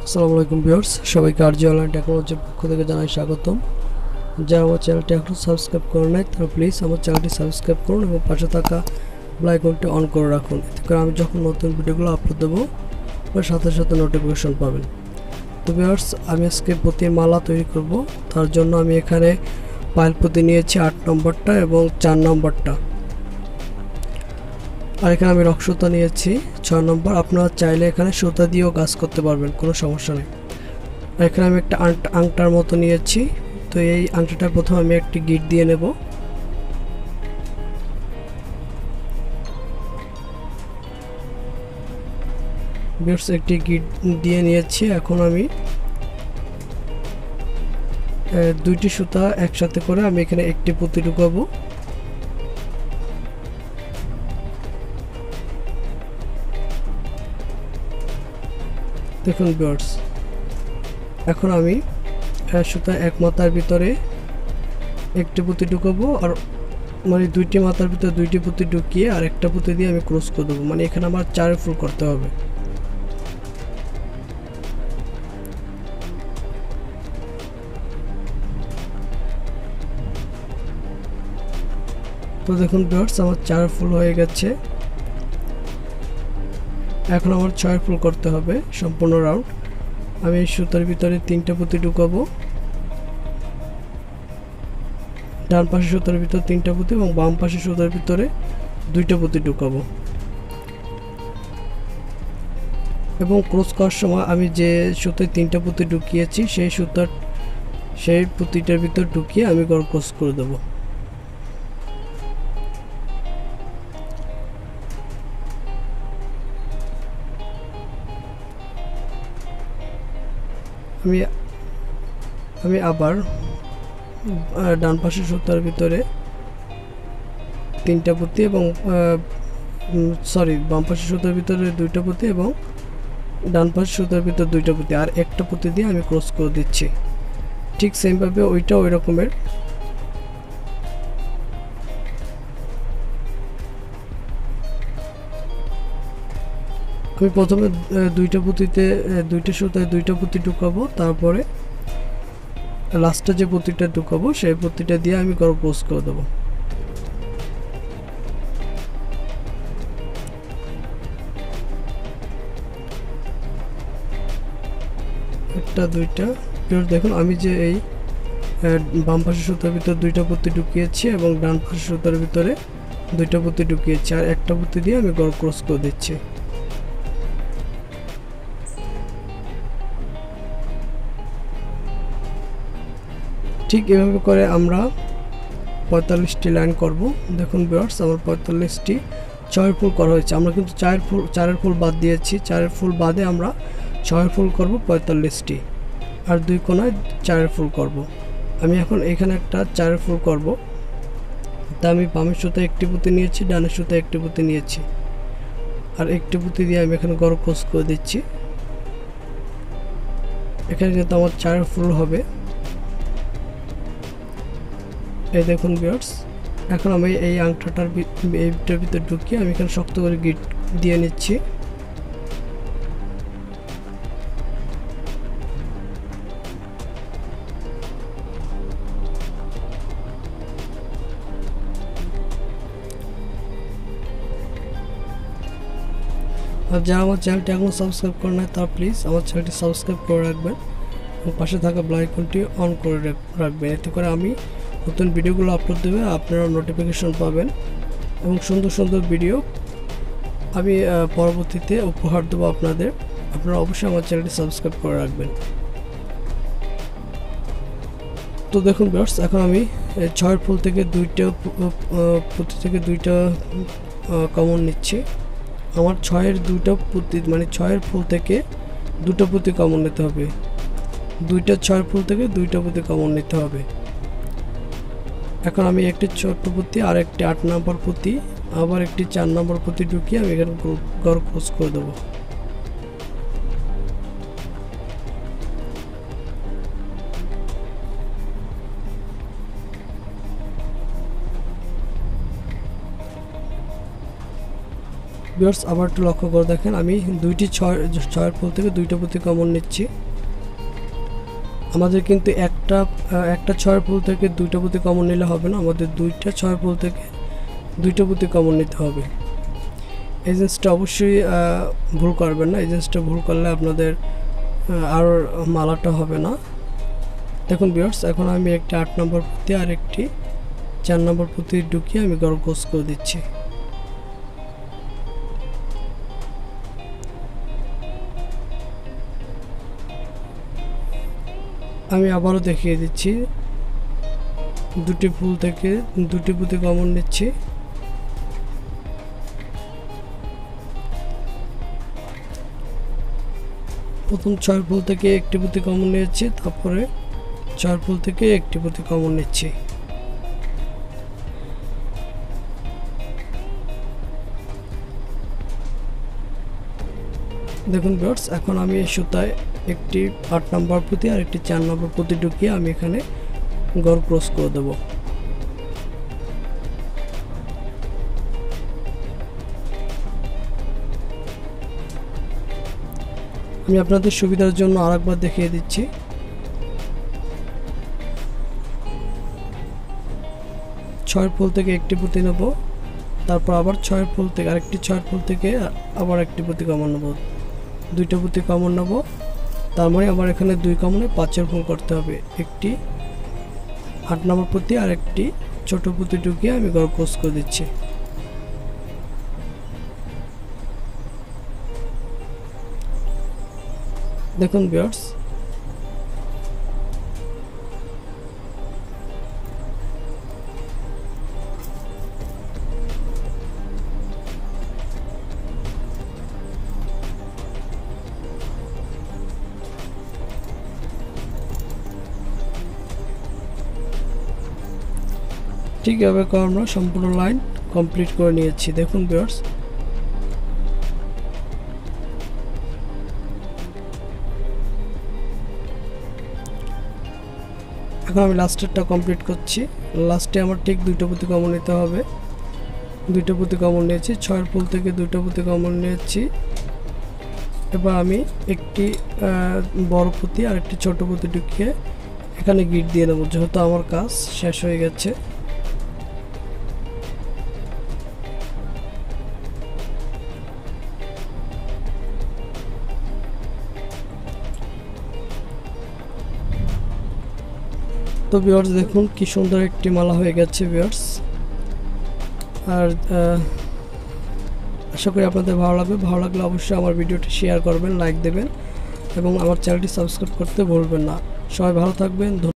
আসসালামু আলাইকুম ভিউয়ার্স, সবাইকে আরজি অনলাইন টেকনোলজির পক্ষ থেকে জানাই স্বাগতম। যারা আমার চ্যানেলটি এখনও সাবস্ক্রাইব করে নাই তারা প্লিজ আমার চ্যানেলটি সাবস্ক্রাইব করুন এবং পাশে থাকা বেল আইকনটি অন করে রাখুন। এতে করে আমি যখন নতুন ভিডিওগুলো আপলোড দেবো সাথে সাথে নোটিফিকেশন পাবেন। তো ভিউয়ার্স, আমি আজকে পুঁতির মালা তৈরি করব। তার জন্য আমি এখানে পাইল পুঁতি নিয়েছি 8 নম্বরটা এবং 4 নম্বরটা, আর এখানে আমি রক সুতা নিয়েছি 6 নম্বর। আপনারা চাইলে এখানে সুতা দিয়েও কাজ করতে পারবেন, কোনো সমস্যা নেই। আর এখানে আমি একটা আংটার মতো নিয়েছি। তো এই আংটাটা প্রথমে আমি একটি গিট দিয়ে নেব। ভিউয়ার্স, একটি গিট দিয়ে নিয়েছি। এখন আমি দুইটি সুতা একসাথে করে আমি এখানে একটি পুঁতি ঢুকাবো। দেখুন ভিউয়ার্স, এখন আমি সুতা এক মাথার ভিতরে একটি পুঁতি ঢুকাবো, আর মানে দুইটি মাথার ভিতরে দুইটি পুঁতি ঢুকিয়ে আর একটা পুঁতি দিয়ে আমি ক্রস করে দেবো। মানে এখানে আমার 4 ফুল করতে হবে। তো দেখুন ভিউয়ার্স, আমার 4 ফুল হয়ে গেছে। এখন আমার 6 ফুল করতে হবে সম্পূর্ণ রাউন্ড। আমি এই সুতার ভিতরে 3টা পুঁতি ঢুকাবো। ডান পাশে সুতার ভিতরে 3টা পুঁতি এবং বাম পাশে সুতার ভিতরে 2টা পুঁতি ঢুকাবো। এবং ক্রস করার সময় আমি যে সুতায় 3টা পুঁতি ঢুকিয়েছি সেই পুঁতিটার ভিতর ঢুকিয়ে আমি ক্রস করে দেবো। আমি আবার ডান পাশে সুতার ভিতরে 3টা পুঁতি এবং বাম পাশে সুতার ভিতরে 2টা পুঁতি এবং ডান পাশে সুতার ভিতরে 2টা পুঁতি আর একটা পুঁতি দিয়ে আমি ক্রস করে দিচ্ছি। ঠিক সেমভাবে ওইটা ওই রকমের। আমি প্রথমে 2টা পুঁতিতে 2টা সুতায় 2টা পুঁতি ঢুকাবো, তারপরে লাস্টে যে পুঁতিটা ঢুকাবো সেই পুঁতিটা দিয়ে আমি ক্রস করে দেবো। একটা দুইটা। দেখুন, আমি যে এই বাম পাশের সুতার ভিতরে 2টা পুঁতি ঢুকিয়েছি এবং ডান পাশের সুতার ভিতরে 2টা পুঁতি ঢুকিয়েছি আর একটা পুঁতি দিয়ে আমি ক্রস করে দিচ্ছি। ঠিক এভাবে করে আমরা 45টি লাইন করব। দেখুন ভিউয়ার্স, আমার 45টি 6 ফুল করা হয়েছে। আমরা কিন্তু 4 ফুল বাদ দিয়েছি। 4 ফুল বাদে আমরা 6 ফুল করব 45টি, আর 2 কোণায় 4 ফুল করব। আমি এখন এখানে একটা 4 ফুল করব। তা আমি বামের সুতায় একটি পুঁতি নিয়েছি, ডানের সুতায় একটি পুঁতি নিয়েছি আর একটি পুঁতি দিয়ে আমি এখানে ক্রস করে দিচ্ছি। এখানে কিন্তু আমার 4 ফুল হবে। এই দেখুন ভিউয়ার্স, এখন আমি এই আংটাটার ভিতরে ঢুকিয়ে আমি এখানে শক্ত করে গিট দিয়ে নিচ্ছি। আর যারা আমার চ্যানেলটি এখনও সাবস্ক্রাইব করে নাই তারা প্লিজ আমার চ্যানেলটি সাবস্ক্রাইব করে রাখবেন এবং পাশে থাকা বেল আইকনটি অন করে রাখবেন। এতে করে আমি নতুন ভিডিওগুলো আপলোড দেবে আপনারা নোটিফিকেশন পাবেন এবং সুন্দর সুন্দর ভিডিও আমি পরবর্তীতে উপহার দেবো আপনাদের। আপনারা অবশ্যই আমার চ্যানেলটি সাবস্ক্রাইব করে রাখবেন। তো দেখুন ভিউয়ার্স, এখন আমি 6 ফুল থেকে 2টা পুঁতি থেকে 2টা কমন নিচ্ছি। আমার 6-এর 2টা পুঁতি মানে 6-এর ফুল থেকে 2টা পুঁতি কমন নিতে হবে। 2টা 6 ফুল থেকে 2টা পুঁতি কমন নিতে হবে। এখন আমি একটি ছোট্ট পুঁতি আর একটি 8 নম্বর পুঁতি আবার একটি 4 নম্বর পুঁতি ঢুকিয়ে আমি এখানে ক্রস করে দেবো। ভিউয়ার্স আবার একটু লক্ষ্য করে দেখেন, আমি দুইটি ছয়ের ফুল থেকে দুইটা পুঁতি কমন নিচ্ছি। আমাদের কিন্তু একটা ছয়ের ফুল থেকে দুইটা পুঁতি কমন নিলে হবে না, আমাদের দুইটা ছয়ের ফুল থেকে দুইটা পুঁতি কমন নিতে হবে। এই জিনিসটা অবশ্যই ভুল করবেন না, এই জিনিসটা ভুল করলে আপনাদের আর মালাটা হবে না। দেখুন ভিউয়ার্স, এখন আমি একটি 8 নম্বর পুঁতি আর একটি 4 নম্বর পুঁতি ঢুকিয়ে আমি গরগোশ করে দিচ্ছি। আমি আবারও দেখিয়ে দিচ্ছি, দুটি ফুল থেকে দুটি পুঁতি কমন নিচ্ছি। প্রথম 6 ফুল থেকে একটি পুঁতি কমন নিয়েছি, তারপরে 4 ফুল থেকে একটি পুঁতি কমন নিচ্ছি। দেখুন ভিউয়ার্স, এখন আমি এই সুতায় একটি 8 নম্বর পুঁতি আর একটি 4 নম্বর পুঁতি ঢুকিয়ে আমি এখানে গড় ক্রস করে দেব। আমি আপনাদের সুবিধার জন্য আরেকবার দেখিয়ে দিচ্ছি। ছয়ের ফুল থেকে একটি পুঁতি নেব, তারপর আবার 6 ফুল থেকে আরেকটি 6 ফুল থেকে আবার একটি পুঁতি কমন নেব, দুইটা পুঁতি কমন নেব। তার মানে আবার এখানে 2 কমনে 5 ফুল করতে হবে। একটি 8 নম্বর পুঁতি আর একটি ছোট পুঁতি ঢুকিয়ে আমি গড় ক্রস করে দিচ্ছি। দেখুন ভিউয়ার্স, ঠিক এভাবে আমরা সম্পূর্ণ লাইন কমপ্লিট করে নিয়েছি। দেখুন ভিউয়ার্স, এখন আমি লাস্টেরটা কমপ্লিট করছি। লাস্টে আমার ঠিক দুইটা পুঁতি কমন নিতে হবে, দুইটা পুঁতি কমন নিয়েছি। 6 ফুল থেকে দুইটা পুঁতি কমন নিয়েছি। এবার আমি একটি বড় পুঁতি আর একটি ছোট পুঁতি ঢুকিয়ে এখানে গিট দিয়ে দেবো, যেহেতু আমার কাজ শেষ হয়ে গেছে। তো ভিউয়ার্স দেখুন কি সুন্দর একটি মালা হয়ে গেছে ভিউয়ার্স। আর আশা করি আপনাদের ভালো লাগবে। ভালো লাগলে অবশ্যই আমার ভিডিওটি শেয়ার করবেন, লাইক দেবেন এবং আমার চ্যানেলটি সাবস্ক্রাইব করতে ভুলবেন না। সবাই ভালো থাকবেন।